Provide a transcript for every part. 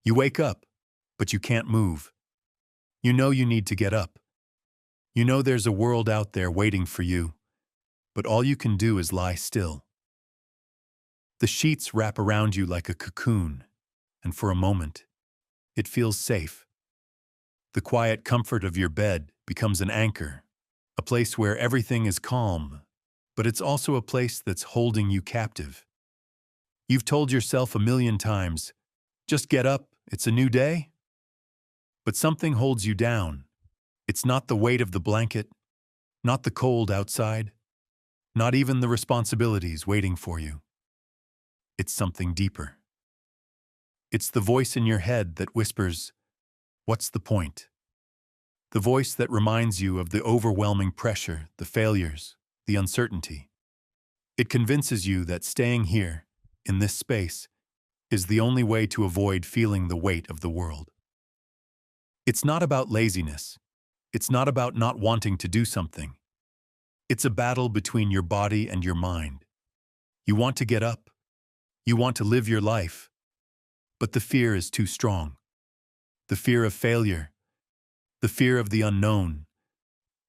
You wake up, but you can't move. You know you need to get up. You know there's a world out there waiting for you, but all you can do is lie still. The sheets wrap around you like a cocoon, and for a moment, it feels safe. The quiet comfort of your bed becomes an anchor, a place where everything is calm, but it's also a place that's holding you captive. You've told yourself a million times, just get up, it's a new day. But something holds you down. It's not the weight of the blanket, not the cold outside, not even the responsibilities waiting for you. It's something deeper. It's the voice in your head that whispers, "What's the point?" The voice that reminds you of the overwhelming pressure, the failures, the uncertainty. It convinces you that staying here, in this space, is the only way to avoid feeling the weight of the world. It's not about laziness. It's not about not wanting to do something. It's a battle between your body and your mind. You want to get up. You want to live your life. But the fear is too strong. The fear of failure. The fear of the unknown.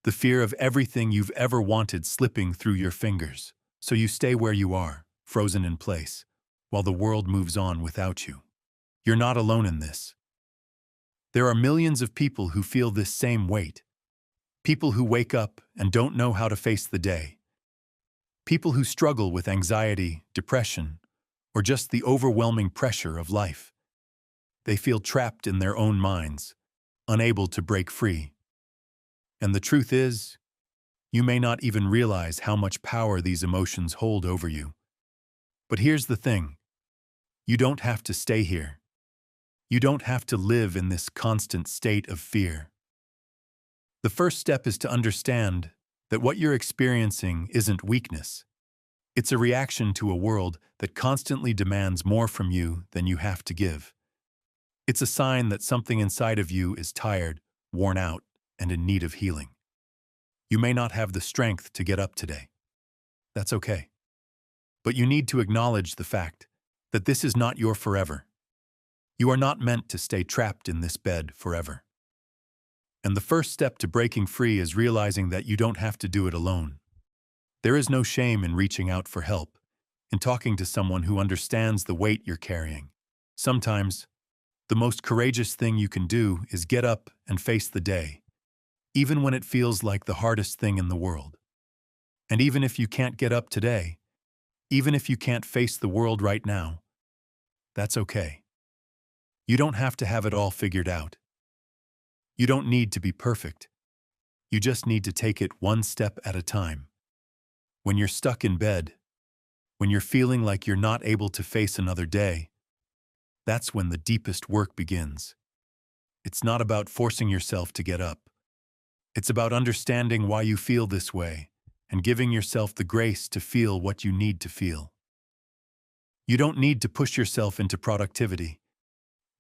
The fear of everything you've ever wanted slipping through your fingers. So you stay where you are, frozen in place, while the world moves on without you. You're not alone in this. There are millions of people who feel this same weight. People who wake up and don't know how to face the day. People who struggle with anxiety, depression, or just the overwhelming pressure of life. They feel trapped in their own minds, unable to break free. And the truth is, you may not even realize how much power these emotions hold over you. But here's the thing. You don't have to stay here. You don't have to live in this constant state of fear. The first step is to understand that what you're experiencing isn't weakness. It's a reaction to a world that constantly demands more from you than you have to give. It's a sign that something inside of you is tired, worn out, and in need of healing. You may not have the strength to get up today. That's okay. But you need to acknowledge the fact that this is not your forever. You are not meant to stay trapped in this bed forever. And the first step to breaking free is realizing that you don't have to do it alone. There is no shame in reaching out for help, in talking to someone who understands the weight you're carrying. Sometimes, the most courageous thing you can do is get up and face the day, even when it feels like the hardest thing in the world. And even if you can't get up today, even if you can't face the world right now, that's okay. You don't have to have it all figured out. You don't need to be perfect. You just need to take it one step at a time. When you're stuck in bed, when you're feeling like you're not able to face another day, that's when the deepest work begins. It's not about forcing yourself to get up. It's about understanding why you feel this way and giving yourself the grace to feel what you need to feel. You don't need to push yourself into productivity.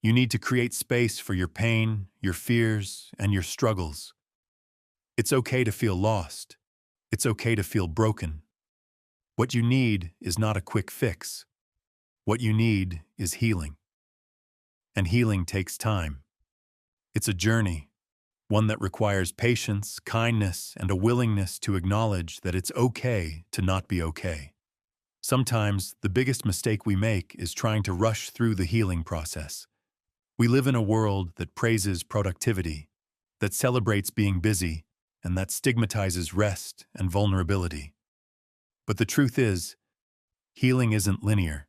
You need to create space for your pain, your fears, and your struggles. It's okay to feel lost. It's okay to feel broken. What you need is not a quick fix. What you need is healing. And healing takes time. It's a journey, one that requires patience, kindness, and a willingness to acknowledge that it's okay to not be okay. Sometimes, the biggest mistake we make is trying to rush through the healing process. We live in a world that praises productivity, that celebrates being busy, and that stigmatizes rest and vulnerability. But the truth is, healing isn't linear.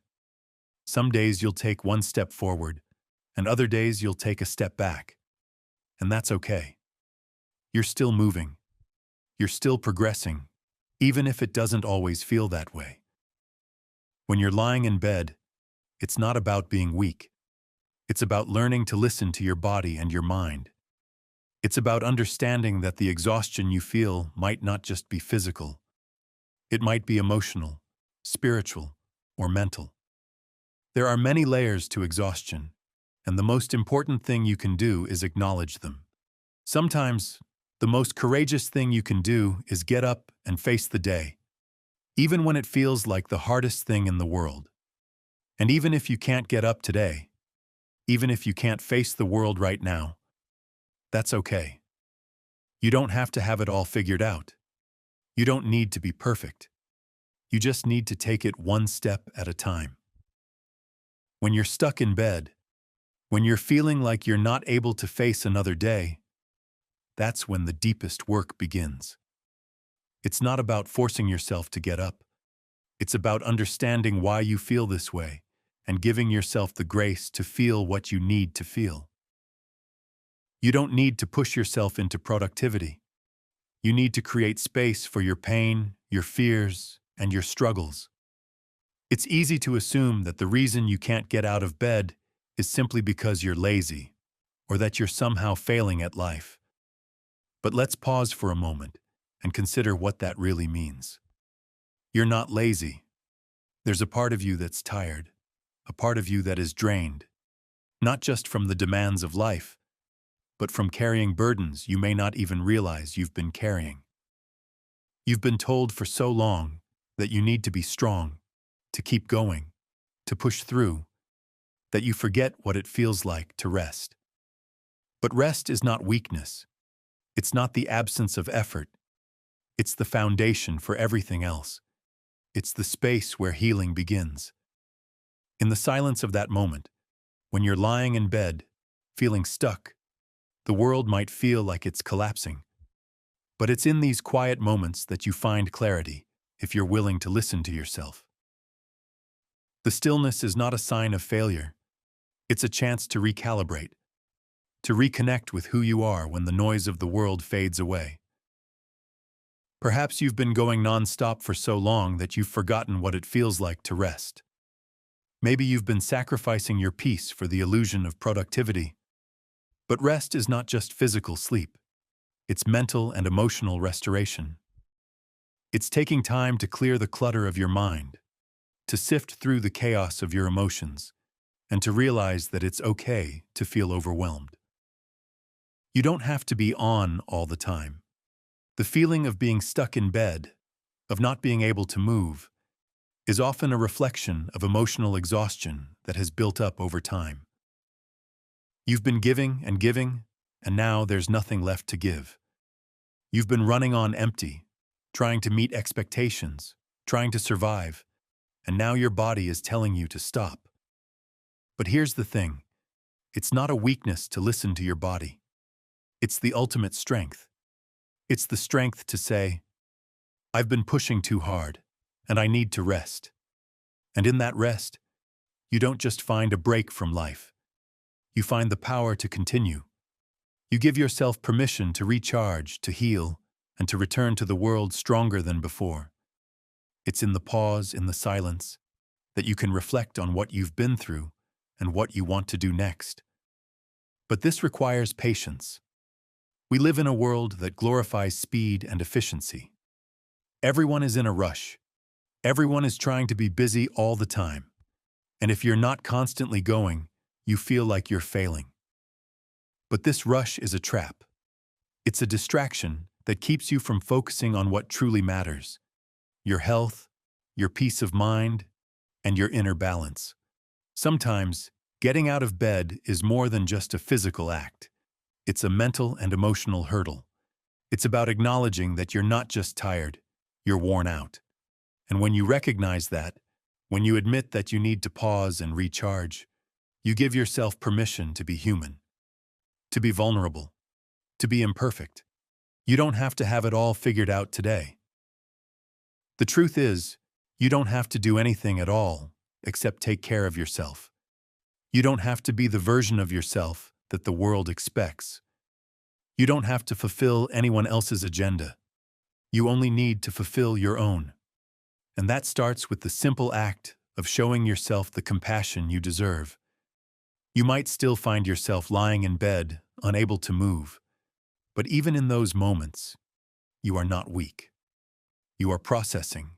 Some days you'll take one step forward, and other days you'll take a step back. And that's okay. You're still moving. You're still progressing, even if it doesn't always feel that way. When you're lying in bed, it's not about being weak. It's about learning to listen to your body and your mind. It's about understanding that the exhaustion you feel might not just be physical. It might be emotional, spiritual, or mental. There are many layers to exhaustion, and the most important thing you can do is acknowledge them. Sometimes, the most courageous thing you can do is get up and face the day, even when it feels like the hardest thing in the world. And even if you can't get up today, Even if you can't face the world right now, that's okay. You don't have to have it all figured out. You don't need to be perfect. You just need to take it one step at a time. When you're stuck in bed, when you're feeling like you're not able to face another day, that's when the deepest work begins. It's not about forcing yourself to get up. It's about understanding why you feel this way and giving yourself the grace to feel what you need to feel. You don't need to push yourself into productivity. You need to create space for your pain, your fears, and your struggles. It's easy to assume that the reason you can't get out of bed is simply because you're lazy or that you're somehow failing at life. But let's pause for a moment and consider what that really means. You're not lazy. There's a part of you that's tired, a part of you that is drained, not just from the demands of life, but from carrying burdens you may not even realize you've been carrying. You've been told for so long that you need to be strong, to keep going, to push through, that you forget what it feels like to rest. But rest is not weakness. It's not the absence of effort. It's the foundation for everything else. It's the space where healing begins. In the silence of that moment, when you're lying in bed, feeling stuck, the world might feel like it's collapsing. But it's in these quiet moments that you find clarity, if you're willing to listen to yourself. The stillness is not a sign of failure. It's a chance to recalibrate, to reconnect with who you are when the noise of the world fades away. Perhaps you've been going nonstop for so long that you've forgotten what it feels like to rest. Maybe you've been sacrificing your peace for the illusion of productivity. But rest is not just physical sleep. It's mental and emotional restoration. It's taking time to clear the clutter of your mind, to sift through the chaos of your emotions, and to realize that it's okay to feel overwhelmed. You don't have to be on all the time. The feeling of being stuck in bed, of not being able to move, is often a reflection of emotional exhaustion that has built up over time. You've been giving, and now there's nothing left to give. You've been running on empty, trying to meet expectations, trying to survive, and now your body is telling you to stop. But here's the thing. It's not a weakness to listen to your body. It's the ultimate strength. It's the strength to say, I've been pushing too hard, and I need to rest. And in that rest, you don't just find a break from life. You find the power to continue. You give yourself permission to recharge, to heal, and to return to the world stronger than before. It's in the pause, in the silence, that you can reflect on what you've been through and what you want to do next. But this requires patience. We live in a world that glorifies speed and efficiency. Everyone is in a rush. Everyone is trying to be busy all the time. And if you're not constantly going, you feel like you're failing. But this rush is a trap. It's a distraction that keeps you from focusing on what truly matters: your health, your peace of mind, and your inner balance. Sometimes, getting out of bed is more than just a physical act. It's a mental and emotional hurdle. It's about acknowledging that you're not just tired, you're worn out. And when you recognize that, when you admit that you need to pause and recharge, you give yourself permission to be human, to be vulnerable, to be imperfect. You don't have to have it all figured out today. The truth is, you don't have to do anything at all except take care of yourself. You don't have to be the version of yourself that the world expects. You don't have to fulfill anyone else's agenda. You only need to fulfill your own. And that starts with the simple act of showing yourself the compassion you deserve. You might still find yourself lying in bed, unable to move. But even in those moments, you are not weak. You are processing,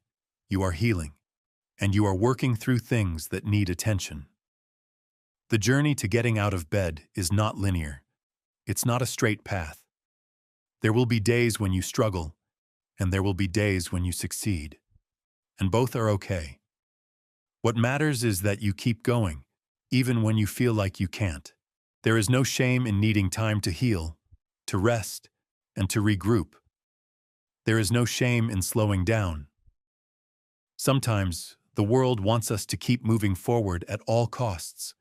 you are healing, and you are working through things that need attention. The journey to getting out of bed is not linear. It's not a straight path. There will be days when you struggle, and there will be days when you succeed. And both are okay. What matters is that you keep going, even when you feel like you can't. There is no shame in needing time to heal, to rest, and to regroup. There is no shame in slowing down. Sometimes, the world wants us to keep moving forward at all costs,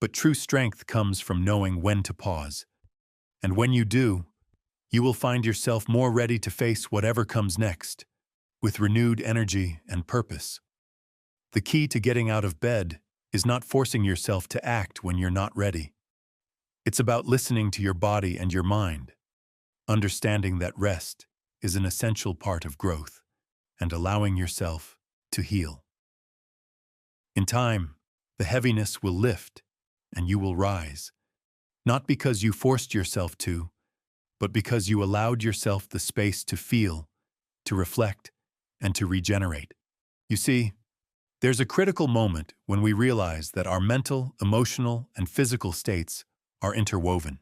but true strength comes from knowing when to pause. And when you do, you will find yourself more ready to face whatever comes next, with renewed energy and purpose. The key to getting out of bed is not forcing yourself to act when you're not ready. It's about listening to your body and your mind, understanding that rest is an essential part of growth, and allowing yourself to heal. In time, the heaviness will lift, and you will rise, not because you forced yourself to, but because you allowed yourself the space to feel, to reflect, and to regenerate. You see, there's a critical moment when we realize that our mental, emotional, and physical states are interwoven.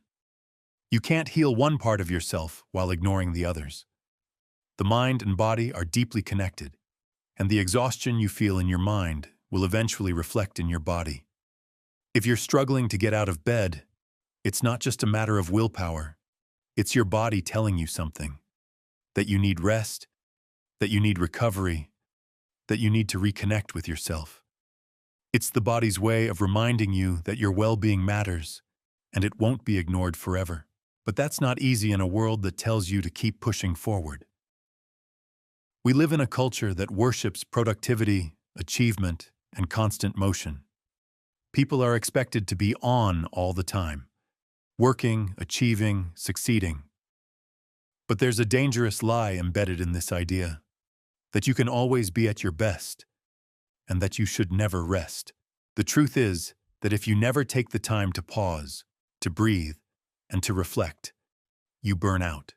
You can't heal one part of yourself while ignoring the others. The mind and body are deeply connected, and the exhaustion you feel in your mind will eventually reflect in your body. If you're struggling to get out of bed, it's not just a matter of willpower. It's your body telling you something. That you need rest, that you need recovery, that you need to reconnect with yourself. It's the body's way of reminding you that your well-being matters, and it won't be ignored forever. But that's not easy in a world that tells you to keep pushing forward. We live in a culture that worships productivity, achievement, and constant motion. People are expected to be on all the time, working, achieving, succeeding. But there's a dangerous lie embedded in this idea, that you can always be at your best, and that you should never rest. The truth is that if you never take the time to pause, to breathe, and to reflect, you burn out.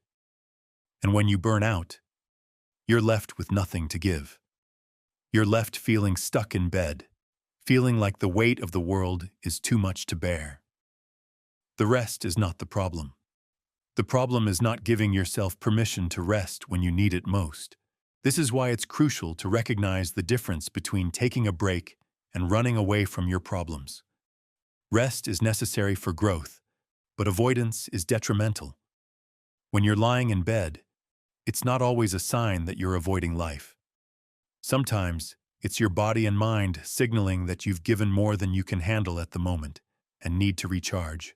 And when you burn out, you're left with nothing to give. You're left feeling stuck in bed, feeling like the weight of the world is too much to bear. The rest is not the problem. The problem is not giving yourself permission to rest when you need it most. This is why it's crucial to recognize the difference between taking a break and running away from your problems. Rest is necessary for growth, but avoidance is detrimental. When you're lying in bed, it's not always a sign that you're avoiding life. Sometimes, it's your body and mind signaling that you've given more than you can handle at the moment and need to recharge.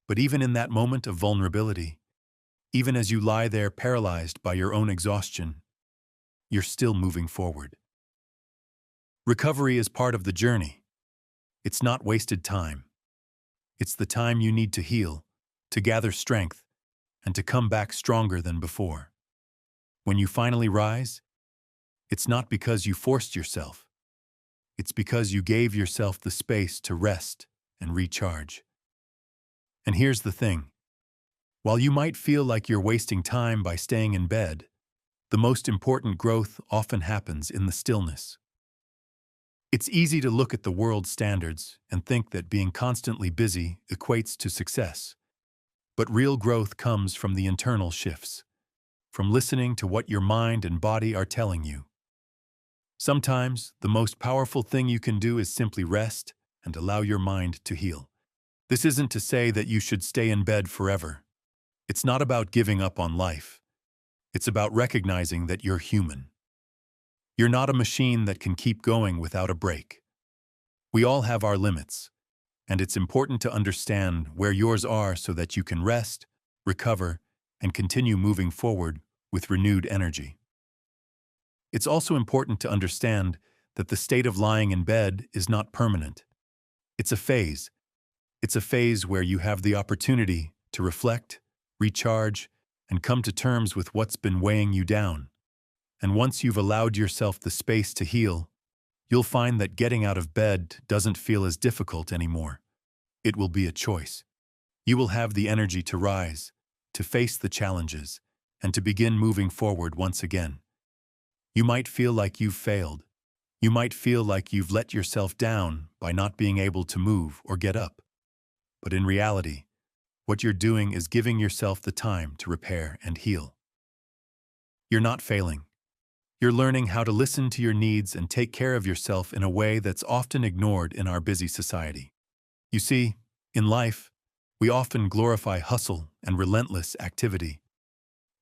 But even in that moment of vulnerability, even as you lie there paralyzed by your own exhaustion, you're still moving forward. Recovery is part of the journey. It's not wasted time. It's the time you need to heal, to gather strength, and to come back stronger than before. When you finally rise, it's not because you forced yourself. It's because you gave yourself the space to rest and recharge. And here's the thing. While you might feel like you're wasting time by staying in bed, the most important growth often happens in the stillness. It's easy to look at the world's standards and think that being constantly busy equates to success. But real growth comes from the internal shifts, from listening to what your mind and body are telling you. Sometimes, the most powerful thing you can do is simply rest and allow your mind to heal. This isn't to say that you should stay in bed forever. It's not about giving up on life. It's about recognizing that you're human. You're not a machine that can keep going without a break. We all have our limits, and it's important to understand where yours are so that you can rest, recover, and continue moving forward with renewed energy. It's also important to understand that the state of lying in bed is not permanent. It's a phase. It's a phase where you have the opportunity to reflect, recharge, and come to terms with what's been weighing you down. And once you've allowed yourself the space to heal, you'll find that getting out of bed doesn't feel as difficult anymore. It will be a choice. You will have the energy to rise, to face the challenges, and to begin moving forward once again. You might feel like you've failed. You might feel like you've let yourself down by not being able to move or get up. But in reality, what you're doing is giving yourself the time to repair and heal. You're not failing. You're learning how to listen to your needs and take care of yourself in a way that's often ignored in our busy society. You see, in life, we often glorify hustle and relentless activity.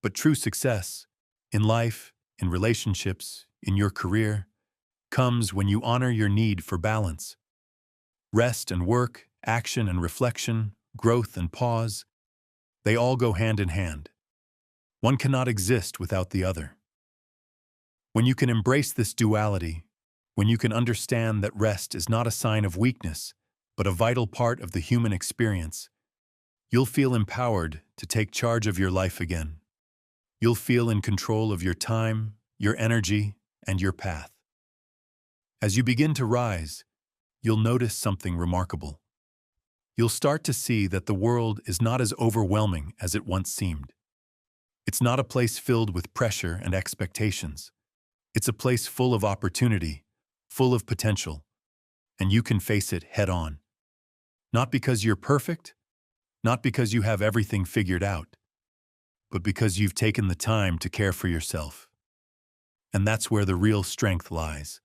But true success, in life, in relationships, in your career, comes when you honor your need for balance. Rest and work, action and reflection, growth and pause, they all go hand in hand. One cannot exist without the other. When you can embrace this duality, when you can understand that rest is not a sign of weakness, but a vital part of the human experience, you'll feel empowered to take charge of your life again. You'll feel in control of your time, your energy, and your path. As you begin to rise, you'll notice something remarkable. You'll start to see that the world is not as overwhelming as it once seemed. It's not a place filled with pressure and expectations. It's a place full of opportunity, full of potential, and you can face it head on. Not because you're perfect, not because you have everything figured out, but because you've taken the time to care for yourself. And that's where the real strength lies.